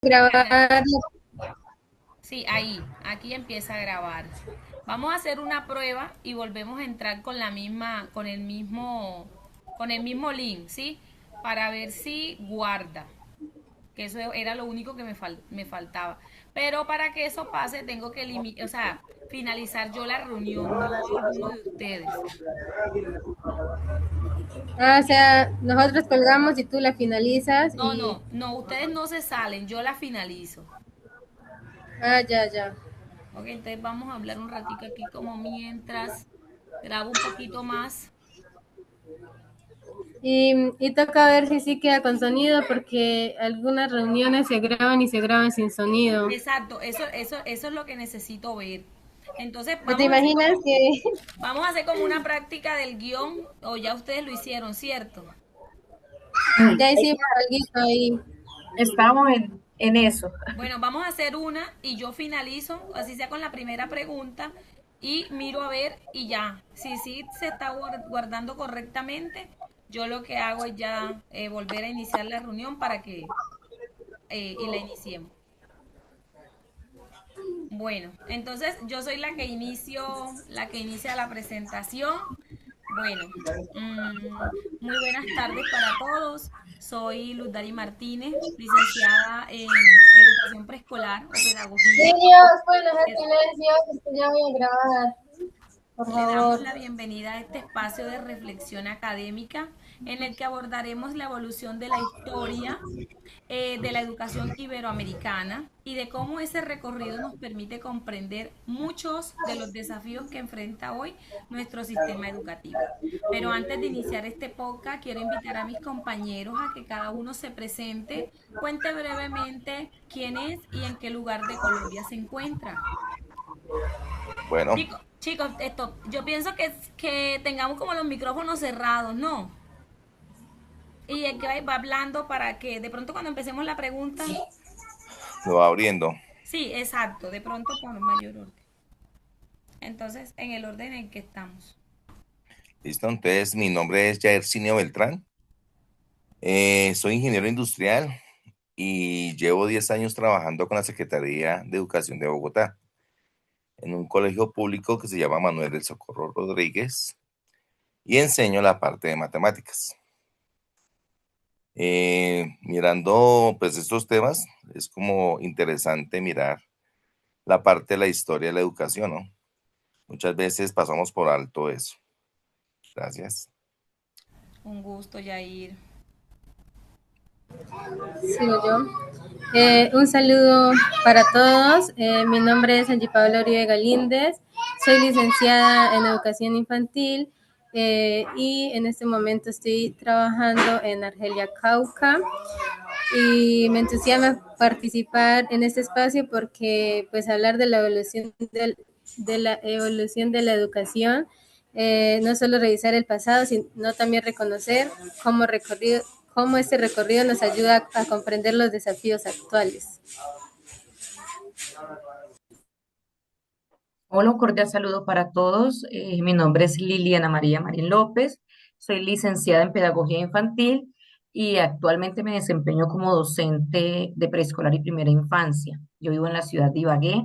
Grabar. Sí, ahí, aquí empieza a grabar. Vamos a hacer una prueba y volvemos a entrar con la misma, con el mismo link, ¿sí? Para ver si guarda, que eso era lo único que me faltaba. Pero para que eso pase, tengo que o sea, finalizar yo la reunión, no alguno de ustedes. O sea, nosotros colgamos y tú la finalizas No, y... no, no, ustedes no se salen, yo la finalizo. Ya, ya. Ok, entonces vamos a hablar un ratico aquí como mientras grabo un poquito más. Y toca ver si sí queda con sonido porque algunas reuniones se graban y se graban sin sonido. Exacto, eso es lo que necesito ver. Entonces, ¿Te imaginas que vamos a hacer como una práctica del guión, o ya ustedes lo hicieron, ¿cierto? ya hicimos algo ahí? Estamos en eso. Bueno, vamos a hacer una y yo finalizo, así sea con la primera pregunta, y miro a ver y ya. Si sí se está guardando correctamente, yo lo que hago es ya volver a iniciar la reunión para que y la iniciemos. Bueno, entonces yo soy la que inicia la presentación. Bueno, muy buenas tardes para todos. Soy Luz Dari Martínez, licenciada en Educación Preescolar o Pedagogía. Niños, pueden hacer Le, silencio, que ya voy a grabar, por le damos favor. la bienvenida a este espacio de reflexión académica en el que abordaremos la evolución de la historia de la educación iberoamericana y de cómo ese recorrido nos permite comprender muchos de los desafíos que enfrenta hoy nuestro sistema educativo. Pero antes de iniciar este podcast, quiero invitar a mis compañeros a que cada uno se presente, cuente brevemente quién es y en qué lugar de Colombia se encuentra. Bueno, Chicos, yo pienso que tengamos como los micrófonos cerrados, ¿no? Y el que va hablando para que de pronto cuando empecemos la pregunta. lo va abriendo. Sí, exacto, de pronto por mayor orden. Entonces, en el orden en que estamos. Listo, entonces mi nombre es Jairzinho Beltrán. Soy ingeniero industrial y llevo 10 años trabajando con la Secretaría de Educación de Bogotá en un colegio público que se llama Manuel del Socorro Rodríguez y enseño la parte de matemáticas. Mirando pues estos temas, es como interesante mirar la parte de la historia de la educación, ¿no? Muchas veces pasamos por alto eso. Gracias. Un gusto, Yair. Sigo yo. Un saludo para todos. Mi nombre es Angie Paola Uribe Galíndez. Soy licenciada en educación infantil y en este momento estoy trabajando en Argelia Cauca y me entusiasma participar en este espacio porque pues hablar de la evolución de la evolución de la educación, no solo revisar el pasado, sino también reconocer cómo recorrido cómo este recorrido nos ayuda a comprender los desafíos actuales. Hola, un cordial saludo para todos. Mi nombre es Liliana María Marín López. Soy licenciada en Pedagogía Infantil y actualmente me desempeño como docente de preescolar y primera infancia. Yo vivo en la ciudad de Ibagué.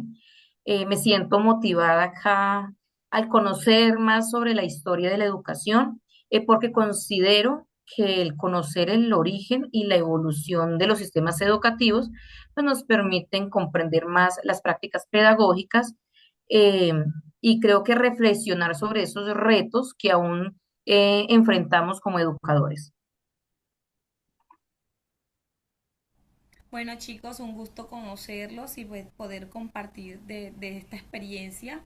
Me siento motivada acá al conocer más sobre la historia de la educación, porque considero que el conocer el origen y la evolución de los sistemas educativos pues nos permiten comprender más las prácticas pedagógicas, eh, y creo que reflexionar sobre esos retos que aún enfrentamos como educadores. Bueno, chicos, un gusto conocerlos y pues, poder compartir de esta experiencia.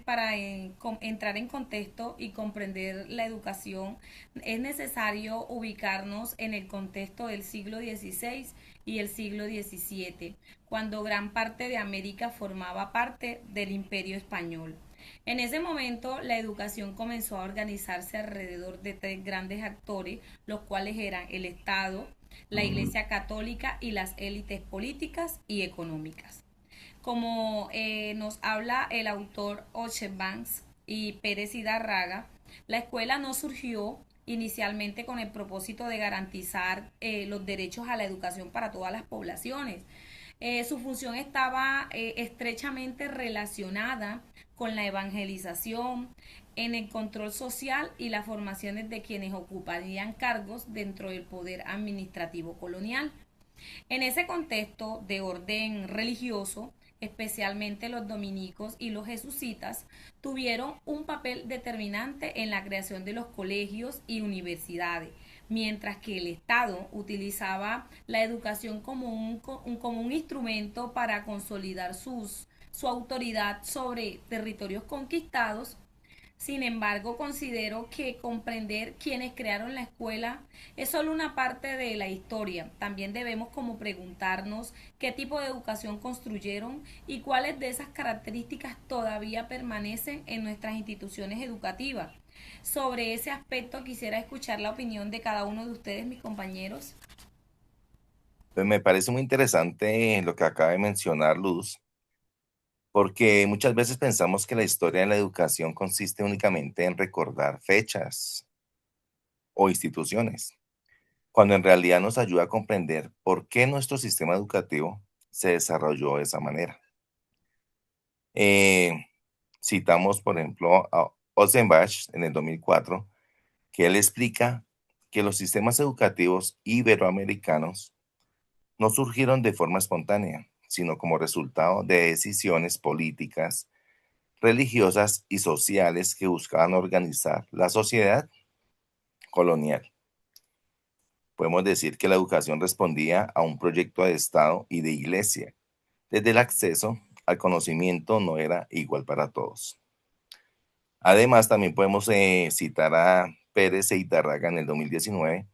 Para entrar en contexto y comprender la educación, es necesario ubicarnos en el contexto del siglo XVI y el siglo XVII, cuando gran parte de América formaba parte del Imperio Español. En ese momento, la educación comenzó a organizarse alrededor de tres grandes actores, los cuales eran el Estado, la Iglesia Católica y las élites políticas y económicas. Como nos habla el autor Banks y Pérez Hidarraga, la escuela no surgió inicialmente con el propósito de garantizar los derechos a la educación para todas las poblaciones. Su función estaba estrechamente relacionada con la evangelización, en el control social y las formaciones de quienes ocuparían cargos dentro del poder administrativo colonial. En ese contexto de orden religioso, especialmente los dominicos y los jesucitas, tuvieron un papel determinante en la creación de los colegios y universidades, mientras que el Estado utilizaba la educación como un instrumento para consolidar su autoridad sobre territorios conquistados. Sin embargo, considero que comprender quiénes crearon la escuela es solo una parte de la historia. También debemos como preguntarnos qué tipo de educación construyeron y cuáles de esas características todavía permanecen en nuestras instituciones educativas. Sobre ese aspecto quisiera escuchar la opinión de cada uno de ustedes, mis compañeros. Pues me parece muy interesante lo que acaba de mencionar Luz, porque muchas veces pensamos que la historia de la educación consiste únicamente en recordar fechas o instituciones, cuando en realidad nos ayuda a comprender por qué nuestro sistema educativo se desarrolló de esa manera. Eh, Citamos, por ejemplo, a Ossenbach en el 2004, que él explica que los sistemas educativos iberoamericanos no surgieron de forma espontánea, sino como resultado de decisiones políticas, religiosas y sociales que buscaban organizar la sociedad colonial. Podemos decir que la educación respondía a un proyecto de Estado y de Iglesia. Desde el acceso al conocimiento no era igual para todos. Además, también podemos citar a Pérez e Itarraga en el 2019,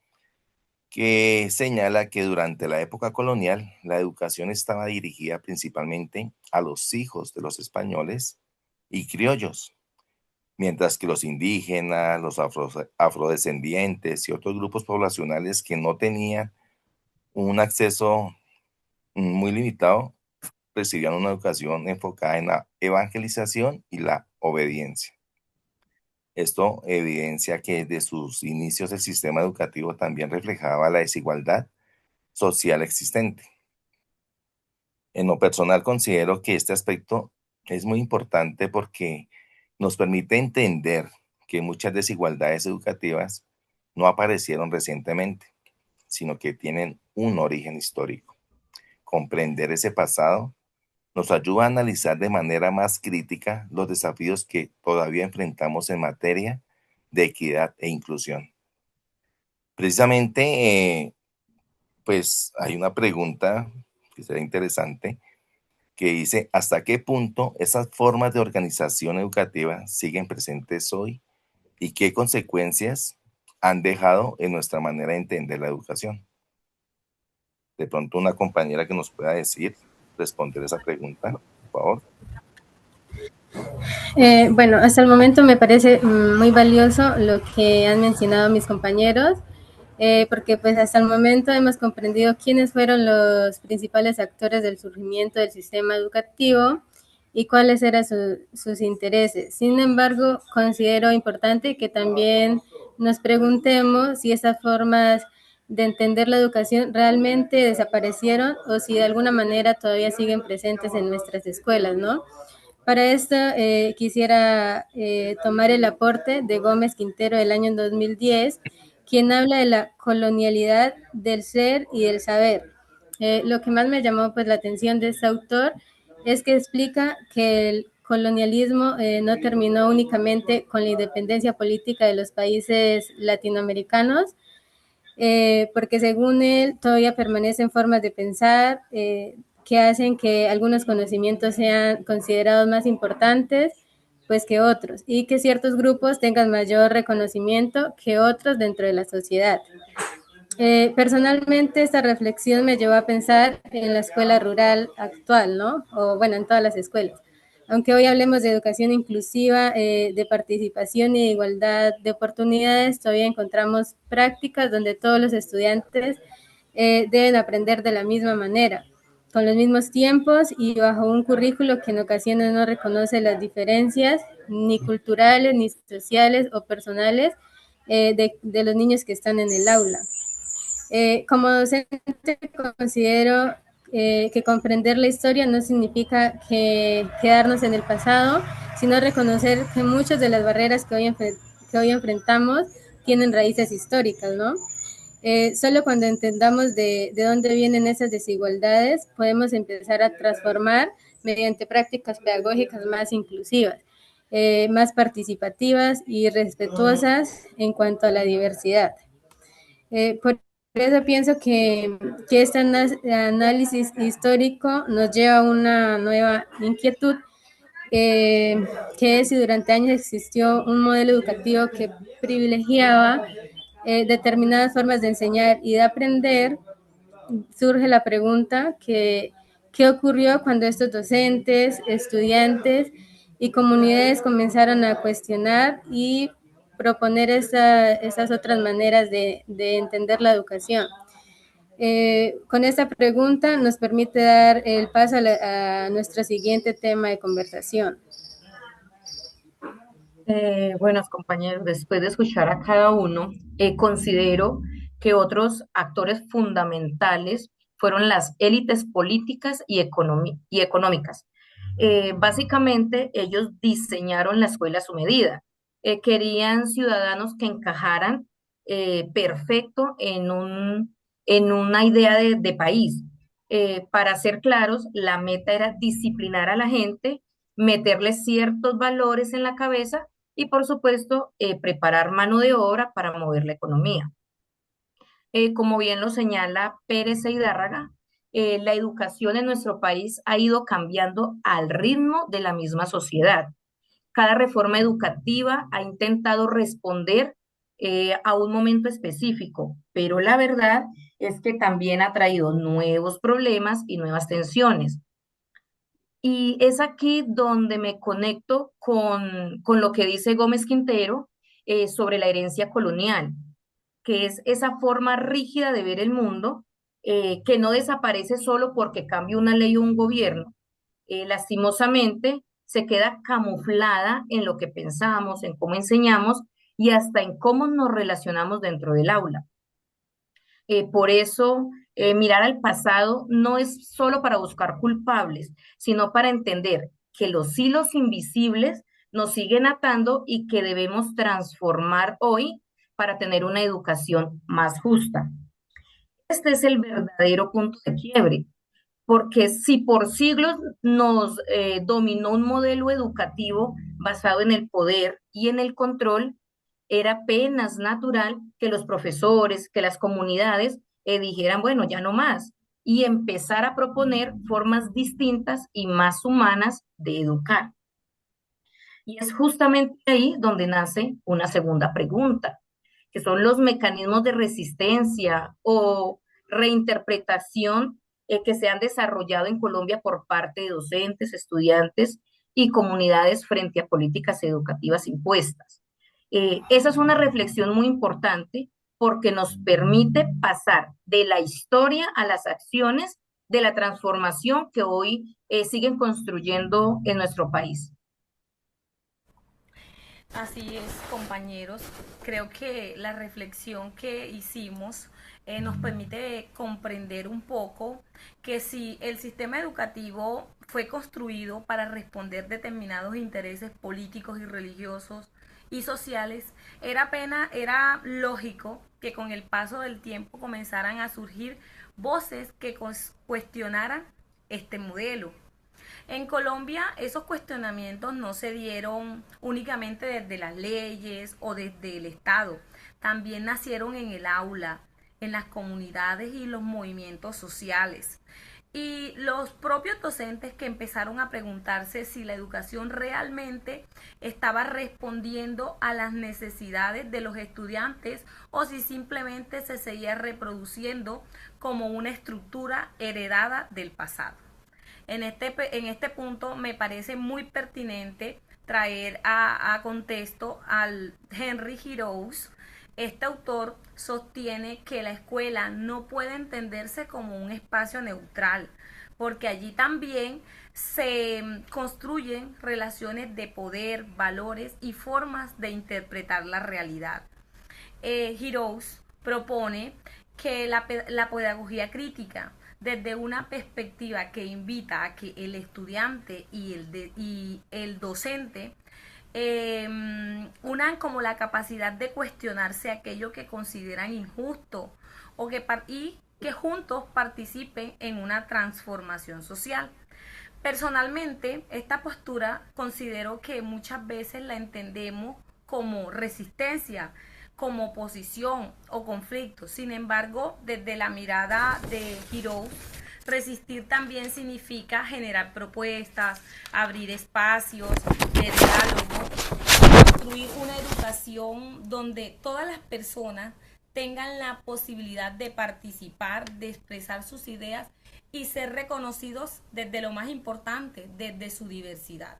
que señala que durante la época colonial la educación estaba dirigida principalmente a los hijos de los españoles y criollos, mientras que los indígenas, los afrodescendientes y otros grupos poblacionales que no tenían un acceso muy limitado recibían una educación enfocada en la evangelización y la obediencia. Esto evidencia que desde sus inicios el sistema educativo también reflejaba la desigualdad social existente. En lo personal considero que este aspecto es muy importante porque nos permite entender que muchas desigualdades educativas no aparecieron recientemente, sino que tienen un origen histórico. Comprender ese pasado nos ayuda a analizar de manera más crítica los desafíos que todavía enfrentamos en materia de equidad e inclusión. Precisamente, pues hay una pregunta que será interesante que dice, ¿hasta qué punto esas formas de organización educativa siguen presentes hoy y qué consecuencias han dejado en nuestra manera de entender la educación? De pronto una compañera que nos pueda decir, responder esa pregunta, por favor. Bueno, hasta el momento me parece muy valioso lo que han mencionado mis compañeros, porque pues hasta el momento hemos comprendido quiénes fueron los principales actores del surgimiento del sistema educativo y cuáles eran sus intereses. Sin embargo, considero importante que también nos preguntemos si esas formas de entender la educación realmente desaparecieron o si de alguna manera todavía siguen presentes en nuestras escuelas, ¿no? Para esto quisiera tomar el aporte de Gómez Quintero del año 2010, quien habla de la colonialidad del ser y del saber. Lo que más me llamó pues la atención de este autor es que explica que el colonialismo no terminó únicamente con la independencia política de los países latinoamericanos, porque según él todavía permanecen formas de pensar que hacen que algunos conocimientos sean considerados más importantes pues que otros y que ciertos grupos tengan mayor reconocimiento que otros dentro de la sociedad. Personalmente esta reflexión me llevó a pensar en la escuela rural actual, ¿no? O bueno, en todas las escuelas. Aunque hoy hablemos de educación inclusiva, de participación y de igualdad de oportunidades, todavía encontramos prácticas donde todos los estudiantes deben aprender de la misma manera, con los mismos tiempos y bajo un currículo que en ocasiones no reconoce las diferencias ni culturales, ni sociales o personales de los niños que están en el aula. Como docente considero que comprender la historia no significa que quedarnos en el pasado, sino reconocer que muchas de las barreras que hoy enfrentamos tienen raíces históricas, ¿no? Solo cuando entendamos de dónde vienen esas desigualdades, podemos empezar a transformar mediante prácticas pedagógicas más inclusivas, más participativas y respetuosas en cuanto a la diversidad. Por eso pienso que este análisis histórico nos lleva a una nueva inquietud, que es si durante años existió un modelo educativo que privilegiaba determinadas formas de enseñar y de aprender. Surge la pregunta que ¿qué ocurrió cuando estos docentes, estudiantes y comunidades comenzaron a cuestionar y proponer esas otras maneras de entender la educación? Con esta pregunta nos permite dar el paso a nuestro siguiente tema de conversación. Buenos compañeros, después de escuchar a cada uno, considero que otros actores fundamentales fueron las élites políticas y económicas. Básicamente, ellos diseñaron la escuela a su medida. Querían ciudadanos que encajaran perfecto en una idea de país. Para ser claros, la meta era disciplinar a la gente, meterles ciertos valores en la cabeza y, por supuesto, preparar mano de obra para mover la economía. Como bien lo señala Pérez Hidárraga, la educación en nuestro país ha ido cambiando al ritmo de la misma sociedad. Cada reforma educativa ha intentado responder a un momento específico, pero la verdad es que también ha traído nuevos problemas y nuevas tensiones. Y es aquí donde me conecto con lo que dice Gómez Quintero sobre la herencia colonial, que es esa forma rígida de ver el mundo que no desaparece solo porque cambie una ley o un gobierno. Lastimosamente, se queda camuflada en lo que pensamos, en cómo enseñamos y hasta en cómo nos relacionamos dentro del aula. Por eso, mirar al pasado no es solo para buscar culpables, sino para entender que los hilos invisibles nos siguen atando y que debemos transformar hoy para tener una educación más justa. Este es el verdadero punto de quiebre, porque si por siglos nos dominó un modelo educativo basado en el poder y en el control, era apenas natural que los profesores, que las comunidades dijeran, bueno, ya no más, y empezar a proponer formas distintas y más humanas de educar. Y es justamente ahí donde nace una segunda pregunta, que son los mecanismos de resistencia o reinterpretación que se han desarrollado en Colombia por parte de docentes, estudiantes y comunidades frente a políticas educativas impuestas. Esa es una reflexión muy importante porque nos permite pasar de la historia a las acciones de la transformación que hoy siguen construyendo en nuestro país. Así es, compañeros. Creo que la reflexión que hicimos nos permite comprender un poco que si el sistema educativo fue construido para responder determinados intereses políticos y religiosos y sociales, era lógico que con el paso del tiempo comenzaran a surgir voces que cuestionaran este modelo. En Colombia esos cuestionamientos no se dieron únicamente desde las leyes o desde el Estado, también nacieron en el aula, en las comunidades y los movimientos sociales. Y los propios docentes que empezaron a preguntarse si la educación realmente estaba respondiendo a las necesidades de los estudiantes o si simplemente se seguía reproduciendo como una estructura heredada del pasado. En este punto me parece muy pertinente traer a contexto al Henry Giroux. Este autor sostiene que la escuela no puede entenderse como un espacio neutral, porque allí también se construyen relaciones de poder, valores y formas de interpretar la realidad. Heroes propone que la pedagogía crítica, desde una perspectiva que invita a que el estudiante y el docente unan como la capacidad de cuestionarse aquello que consideran injusto y que juntos participen en una transformación social. Personalmente, esta postura considero que muchas veces la entendemos como resistencia, como oposición o conflicto. Sin embargo, desde la mirada de Heroes, resistir también significa generar propuestas, abrir espacios de diálogo, construir una educación donde todas las personas tengan la posibilidad de participar, de expresar sus ideas y ser reconocidos desde lo más importante, desde su diversidad.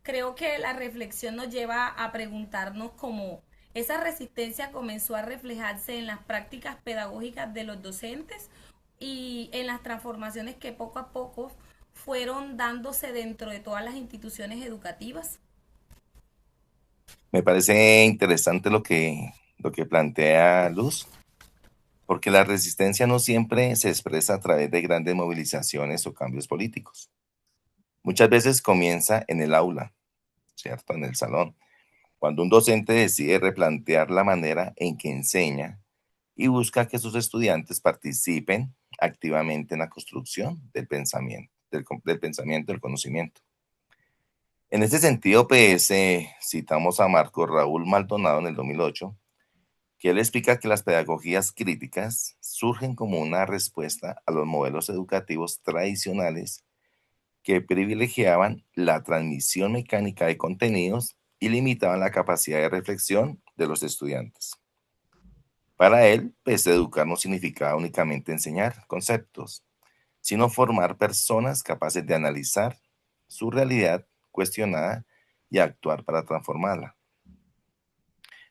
Creo que la reflexión nos lleva a preguntarnos cómo esa resistencia comenzó a reflejarse en las prácticas pedagógicas de los docentes y en las transformaciones que poco a poco fueron dándose dentro de todas las instituciones educativas. Me parece interesante lo que plantea Luz, porque la resistencia no siempre se expresa a través de grandes movilizaciones o cambios políticos. Muchas veces comienza en el aula, ¿cierto? En el salón, cuando un docente decide replantear la manera en que enseña y busca que sus estudiantes participen activamente en la construcción del pensamiento, del pensamiento, del conocimiento. En este sentido, pues citamos a Marco Raúl Maldonado en el 2008, que él explica que las pedagogías críticas surgen como una respuesta a los modelos educativos tradicionales que privilegiaban la transmisión mecánica de contenidos y limitaban la capacidad de reflexión de los estudiantes. Para él, pues educar no significaba únicamente enseñar conceptos, sino formar personas capaces de analizar su realidad cuestionada y actuar para transformarla.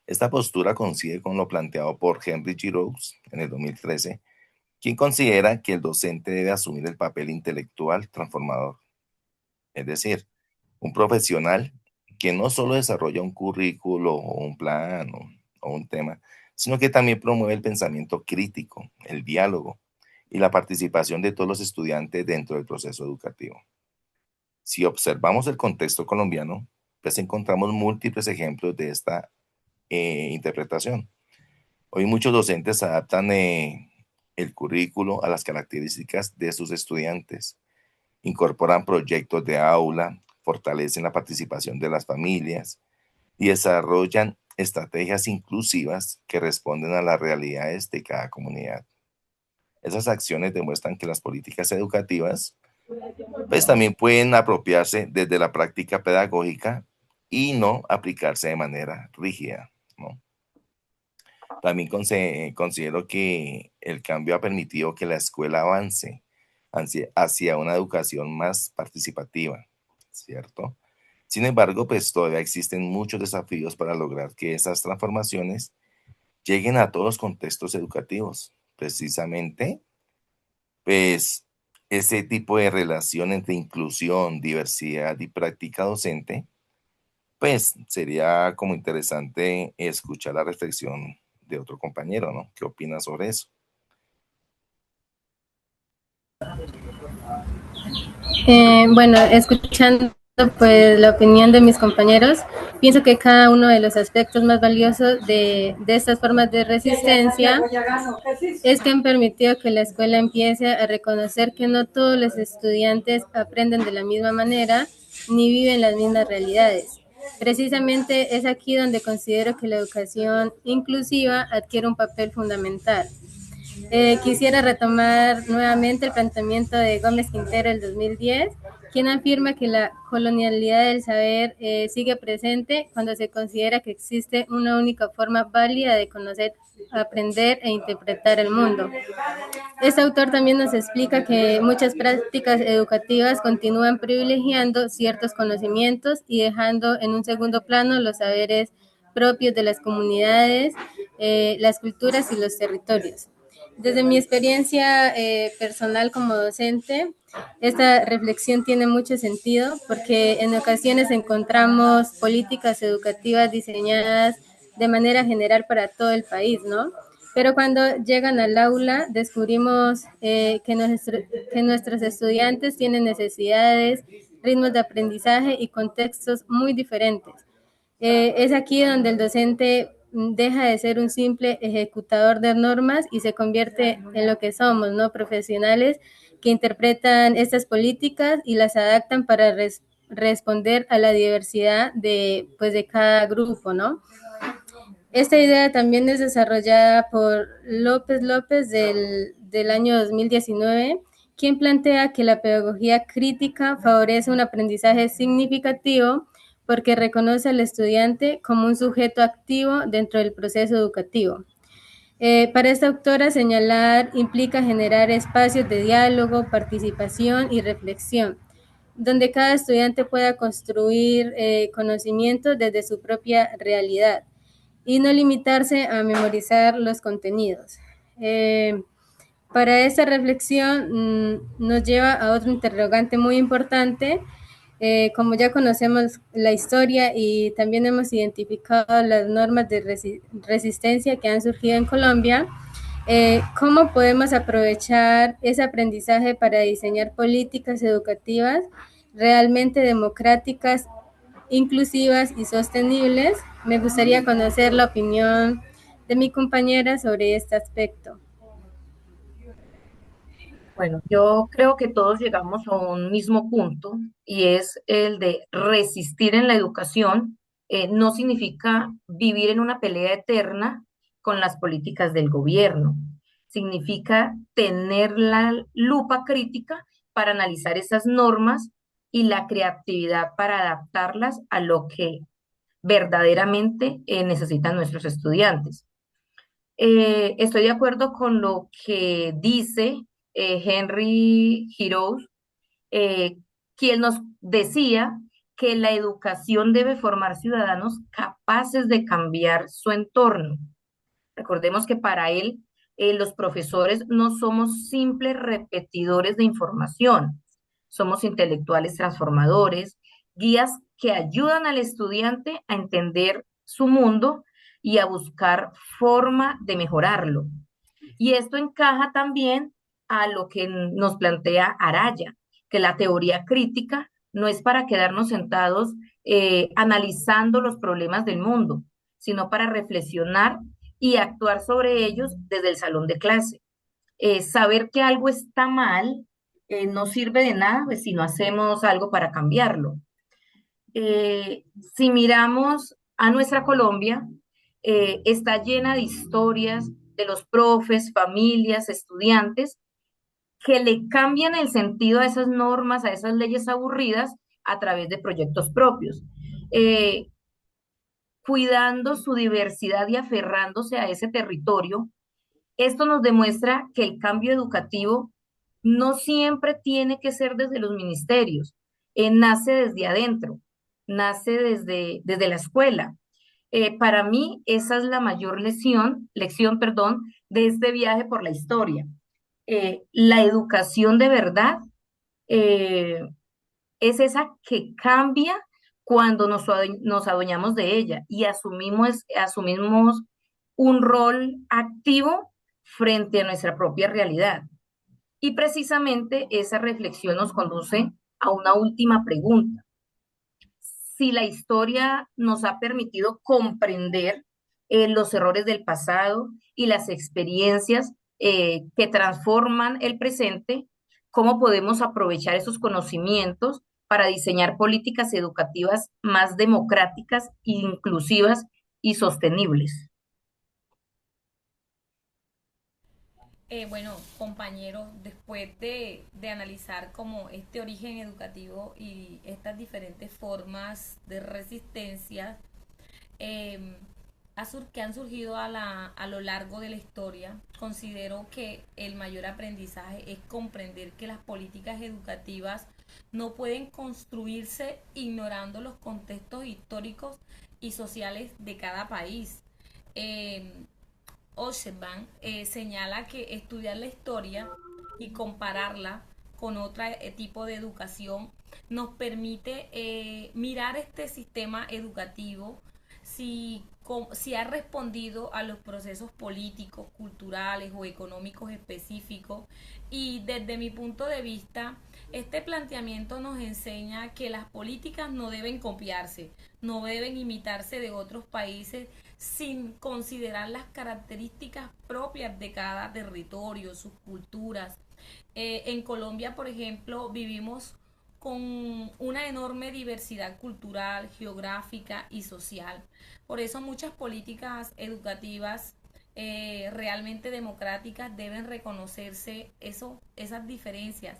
Esta postura coincide con lo planteado por Henry Giroux en el 2013, quien considera que el docente debe asumir el papel intelectual transformador, es decir, un profesional que no solo desarrolla un currículo o un plan o un tema, sino que también promueve el pensamiento crítico, el diálogo y la participación de todos los estudiantes dentro del proceso educativo. Si observamos el contexto colombiano, pues encontramos múltiples ejemplos de esta interpretación. Hoy muchos docentes adaptan el currículo a las características de sus estudiantes, incorporan proyectos de aula, fortalecen la participación de las familias y desarrollan estrategias inclusivas que responden a las realidades de cada comunidad. Esas acciones demuestran que las políticas educativas pues también pueden apropiarse desde la práctica pedagógica y no aplicarse de manera rígida, ¿no? También considero que el cambio ha permitido que la escuela avance hacia una educación más participativa, ¿cierto? Sin embargo, pues todavía existen muchos desafíos para lograr que esas transformaciones lleguen a todos los contextos educativos. Precisamente, pues ese tipo de relación entre inclusión, diversidad y práctica docente, pues sería como interesante escuchar la reflexión de otro compañero, ¿no? ¿Qué opina sobre eso? Bueno, escuchando pues la opinión de mis compañeros, pienso que cada uno de los aspectos más valiosos de estas formas de resistencia es que han permitido que la escuela empiece a reconocer que no todos los estudiantes aprenden de la misma manera ni viven las mismas realidades. Precisamente es aquí donde considero que la educación inclusiva adquiere un papel fundamental. Quisiera retomar nuevamente el planteamiento de Gómez Quintero del 2010, quien afirma que la colonialidad del saber sigue presente cuando se considera que existe una única forma válida de conocer, aprender e interpretar el mundo. Este autor también nos explica que muchas prácticas educativas continúan privilegiando ciertos conocimientos y dejando en un segundo plano los saberes propios de las comunidades, las culturas y los territorios. Desde mi experiencia personal como docente, esta reflexión tiene mucho sentido porque en ocasiones encontramos políticas educativas diseñadas de manera general para todo el país, ¿no? Pero cuando llegan al aula descubrimos que nuestros estudiantes tienen necesidades, ritmos de aprendizaje y contextos muy diferentes. Es aquí donde el docente deja de ser un simple ejecutador de normas y se convierte en lo que somos, ¿no? Profesionales que interpretan estas políticas y las adaptan para responder a la diversidad de, pues, de cada grupo, ¿no? Esta idea también es desarrollada por López López del año 2019, quien plantea que la pedagogía crítica favorece un aprendizaje significativo porque reconoce al estudiante como un sujeto activo dentro del proceso educativo. Para esta autora, señalar implica generar espacios de diálogo, participación y reflexión, donde cada estudiante pueda construir conocimientos desde su propia realidad y no limitarse a memorizar los contenidos. Para esta reflexión nos lleva a otro interrogante muy importante. Como ya conocemos la historia y también hemos identificado las normas de resistencia que han surgido en Colombia, ¿cómo podemos aprovechar ese aprendizaje para diseñar políticas educativas realmente democráticas, inclusivas y sostenibles? Me gustaría conocer la opinión de mi compañera sobre este aspecto. Bueno, yo creo que todos llegamos a un mismo punto y es el de resistir en la educación. No significa vivir en una pelea eterna con las políticas del gobierno. Significa tener la lupa crítica para analizar esas normas y la creatividad para adaptarlas a lo que verdaderamente necesitan nuestros estudiantes. Estoy de acuerdo con lo que dice Henry Giroux, eh, quien nos decía que la educación debe formar ciudadanos capaces de cambiar su entorno. Recordemos que para él, los profesores no somos simples repetidores de información, somos intelectuales transformadores, guías que ayudan al estudiante a entender su mundo y a buscar forma de mejorarlo. Y esto encaja también a lo que nos plantea Araya, que la teoría crítica no es para quedarnos sentados analizando los problemas del mundo, sino para reflexionar y actuar sobre ellos desde el salón de clase. Saber que algo está mal no sirve de nada pues, si no hacemos algo para cambiarlo. Si miramos a nuestra Colombia, está llena de historias de los profes, familias, estudiantes que le cambian el sentido a esas normas, a esas leyes aburridas a través de proyectos propios, eh, cuidando su diversidad y aferrándose a ese territorio. Esto nos demuestra que el cambio educativo no siempre tiene que ser desde los ministerios, nace desde adentro, nace desde la escuela. Para mí, esa es la mayor lección, perdón, de este viaje por la historia. La educación de verdad eh, es esa que cambia cuando nos adueñamos de ella y asumimos un rol activo frente a nuestra propia realidad. Y precisamente esa reflexión nos conduce a una última pregunta. Si la historia nos ha permitido comprender los errores del pasado y las experiencias que transforman el presente, ¿cómo podemos aprovechar esos conocimientos para diseñar políticas educativas más democráticas, inclusivas y sostenibles? Bueno, compañeros, después de analizar como este origen educativo y estas diferentes formas de resistencia eh, que han surgido a lo largo de la historia, considero que el mayor aprendizaje es comprender que las políticas educativas no pueden construirse ignorando los contextos históricos y sociales de cada país. Eh, Oshban señala que estudiar la historia y compararla con otro tipo de educación nos permite mirar este sistema educativo si ha respondido a los procesos políticos, culturales o económicos específicos. Y desde mi punto de vista, este planteamiento nos enseña que las políticas no deben copiarse, no deben imitarse de otros países sin considerar las características propias de cada territorio, sus culturas. En Colombia, por ejemplo, vivimos con una enorme diversidad cultural, geográfica y social. Por eso muchas políticas educativas realmente democráticas deben reconocerse esas diferencias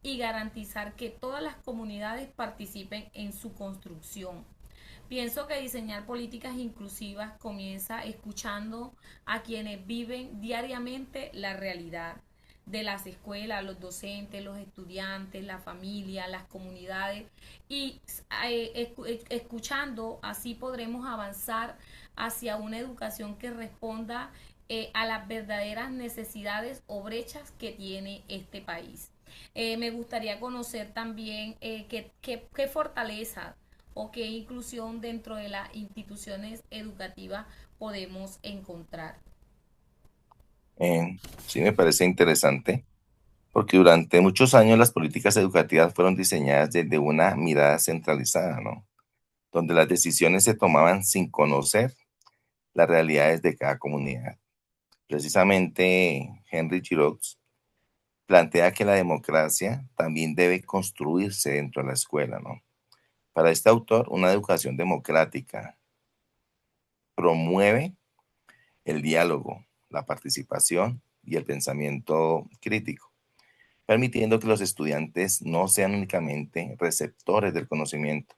y garantizar que todas las comunidades participen en su construcción. Pienso que diseñar políticas inclusivas comienza escuchando a quienes viven diariamente la realidad de las escuelas, los docentes, los estudiantes, la familia, las comunidades y escuchando así podremos avanzar hacia una educación que responda a las verdaderas necesidades o brechas que tiene este país. Me gustaría conocer también qué fortaleza o qué inclusión dentro de las instituciones educativas podemos encontrar. Sí, me parece interesante, porque durante muchos años las políticas educativas fueron diseñadas desde una mirada centralizada, ¿no? Donde las decisiones se tomaban sin conocer las realidades de cada comunidad. Precisamente Henry Giraud plantea que la democracia también debe construirse dentro de la escuela, ¿no? Para este autor, una educación democrática promueve el diálogo, la participación y el pensamiento crítico, permitiendo que los estudiantes no sean únicamente receptores del conocimiento,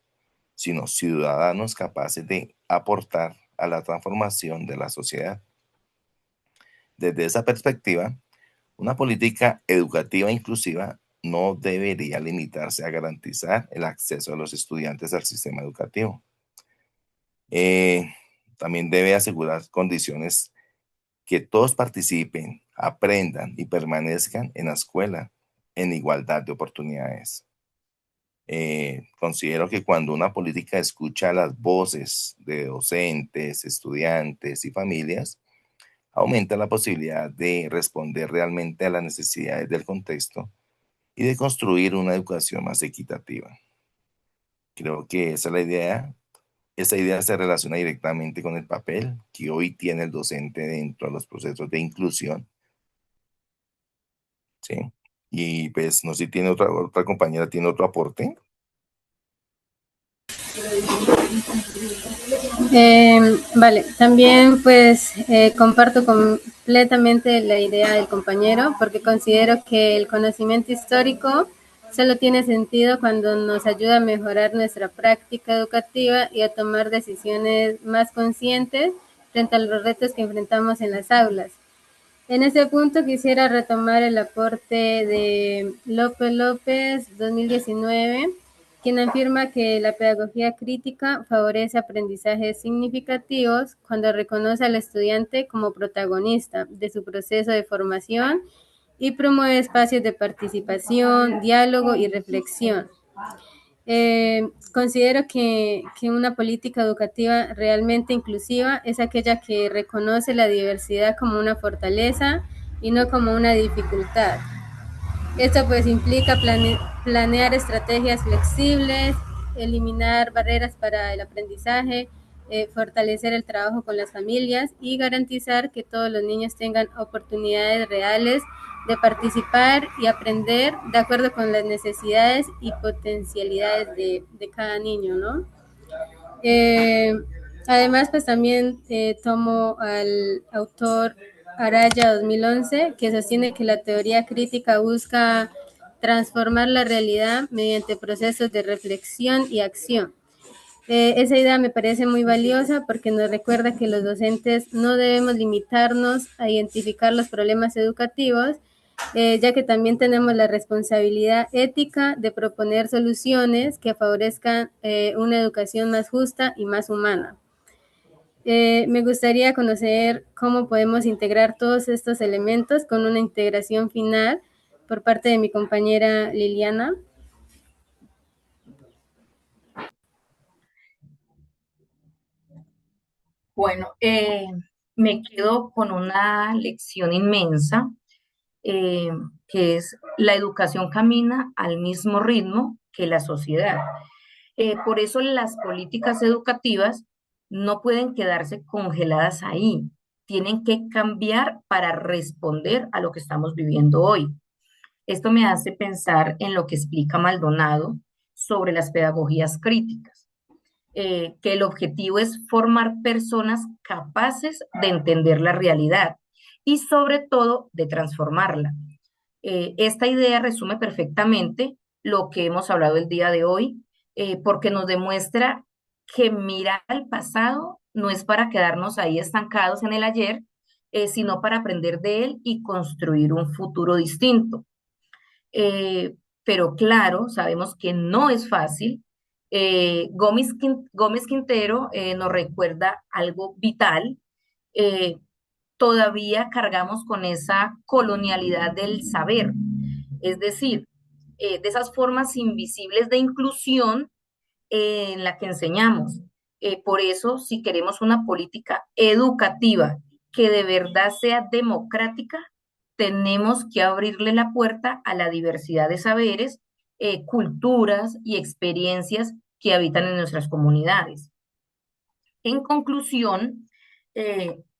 sino ciudadanos capaces de aportar a la transformación de la sociedad. Desde esa perspectiva, una política educativa inclusiva no debería limitarse a garantizar el acceso de los estudiantes al sistema educativo. Eh, También debe asegurar condiciones que todos participen, aprendan y permanezcan en la escuela en igualdad de oportunidades. Considero que cuando una política escucha las voces de docentes, estudiantes y familias, aumenta la posibilidad de responder realmente a las necesidades del contexto y de construir una educación más equitativa. Creo que esa es la idea. Esa idea se relaciona directamente con el papel que hoy tiene el docente dentro de los procesos de inclusión, ¿sí? Y pues no sé si tiene otra compañera, tiene otro aporte. Vale, también pues comparto completamente la idea del compañero porque considero que el conocimiento histórico solo tiene sentido cuando nos ayuda a mejorar nuestra práctica educativa y a tomar decisiones más conscientes frente a los retos que enfrentamos en las aulas. En ese punto quisiera retomar el aporte de López López 2019, quien afirma que la pedagogía crítica favorece aprendizajes significativos cuando reconoce al estudiante como protagonista de su proceso de formación y promueve espacios de participación, diálogo y reflexión. Considero que una política educativa realmente inclusiva es aquella que reconoce la diversidad como una fortaleza y no como una dificultad. Esto pues implica planear estrategias flexibles, eliminar barreras para el aprendizaje, fortalecer el trabajo con las familias y garantizar que todos los niños tengan oportunidades reales de participar y aprender de acuerdo con las necesidades y potencialidades de cada niño, ¿no? Eh, Además, pues también tomo al autor Araya 2011, que sostiene que la teoría crítica busca transformar la realidad mediante procesos de reflexión y acción. Esa idea me parece muy valiosa porque nos recuerda que los docentes no debemos limitarnos a identificar los problemas educativos, ya que también tenemos la responsabilidad ética de proponer soluciones que favorezcan una educación más justa y más humana. Me gustaría conocer cómo podemos integrar todos estos elementos con una integración final por parte de mi compañera Liliana. Bueno, me quedo con una lección inmensa, eh, que es la educación camina al mismo ritmo que la sociedad. Por eso las políticas educativas no pueden quedarse congeladas ahí, tienen que cambiar para responder a lo que estamos viviendo hoy. Esto me hace pensar en lo que explica Maldonado sobre las pedagogías críticas, que el objetivo es formar personas capaces de entender la realidad y sobre todo de transformarla. Esta idea resume perfectamente lo que hemos hablado el día de hoy, porque nos demuestra que mirar al pasado no es para quedarnos ahí estancados en el ayer, sino para aprender de él y construir un futuro distinto. Eh, pero claro, sabemos que no es fácil. Gómez Quintero nos recuerda algo vital. eh, Todavía cargamos con esa colonialidad del saber, es decir, de esas formas invisibles de inclusión en la que enseñamos. Por eso, si queremos una política educativa que de verdad sea democrática, tenemos que abrirle la puerta a la diversidad de saberes, culturas y experiencias que habitan en nuestras comunidades. En conclusión,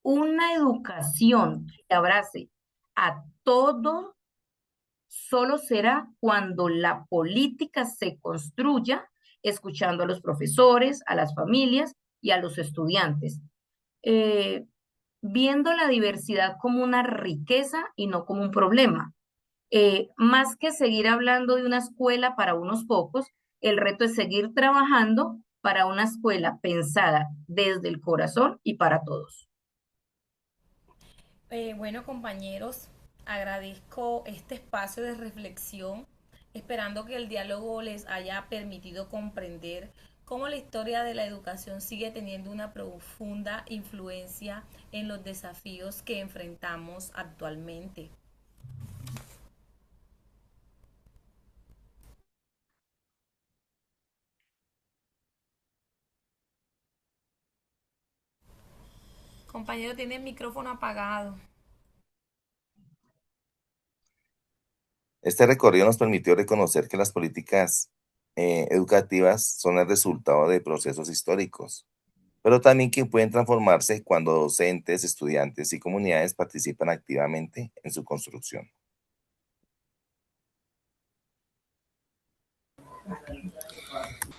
una educación que abrace a todo solo será cuando la política se construya escuchando a los profesores, a las familias y a los estudiantes, eh, viendo la diversidad como una riqueza y no como un problema. Más que seguir hablando de una escuela para unos pocos, el reto es seguir trabajando para una escuela pensada desde el corazón y para todos. Bueno, compañeros, agradezco este espacio de reflexión, esperando que el diálogo les haya permitido comprender cómo la historia de la educación sigue teniendo una profunda influencia en los desafíos que enfrentamos actualmente. Compañero, tiene el micrófono apagado. Este recorrido nos permitió reconocer que las políticas educativas son el resultado de procesos históricos, pero también que pueden transformarse cuando docentes, estudiantes y comunidades participan activamente en su construcción.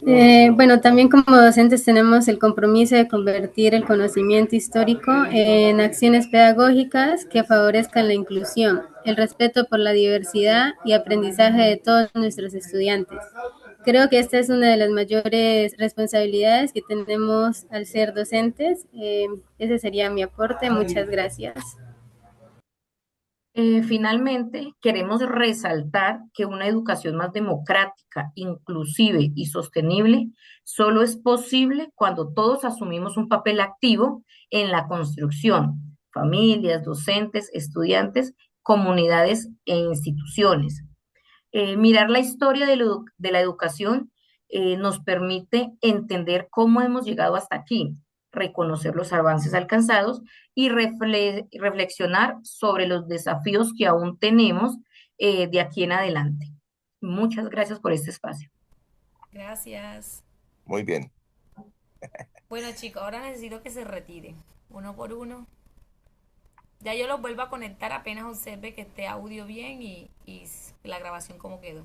Bueno, también como docentes tenemos el compromiso de convertir el conocimiento histórico en acciones pedagógicas que favorezcan la inclusión, el respeto por la diversidad y aprendizaje de todos nuestros estudiantes. Creo que esta es una de las mayores responsabilidades que tenemos al ser docentes. Ese sería mi aporte. Muchas gracias. Finalmente, queremos resaltar que una educación más democrática, inclusive y sostenible solo es posible cuando todos asumimos un papel activo en la construcción, familias, docentes, estudiantes, comunidades e instituciones. Mirar la historia de la educación nos permite entender cómo hemos llegado hasta aquí, reconocer los avances alcanzados y reflexionar sobre los desafíos que aún tenemos de aquí en adelante. Muchas gracias por este espacio. Gracias. Muy bien. Bueno, chicos, ahora necesito que se retiren, uno por uno. Ya yo los vuelvo a conectar apenas observe que esté audio bien y la grabación como quedó.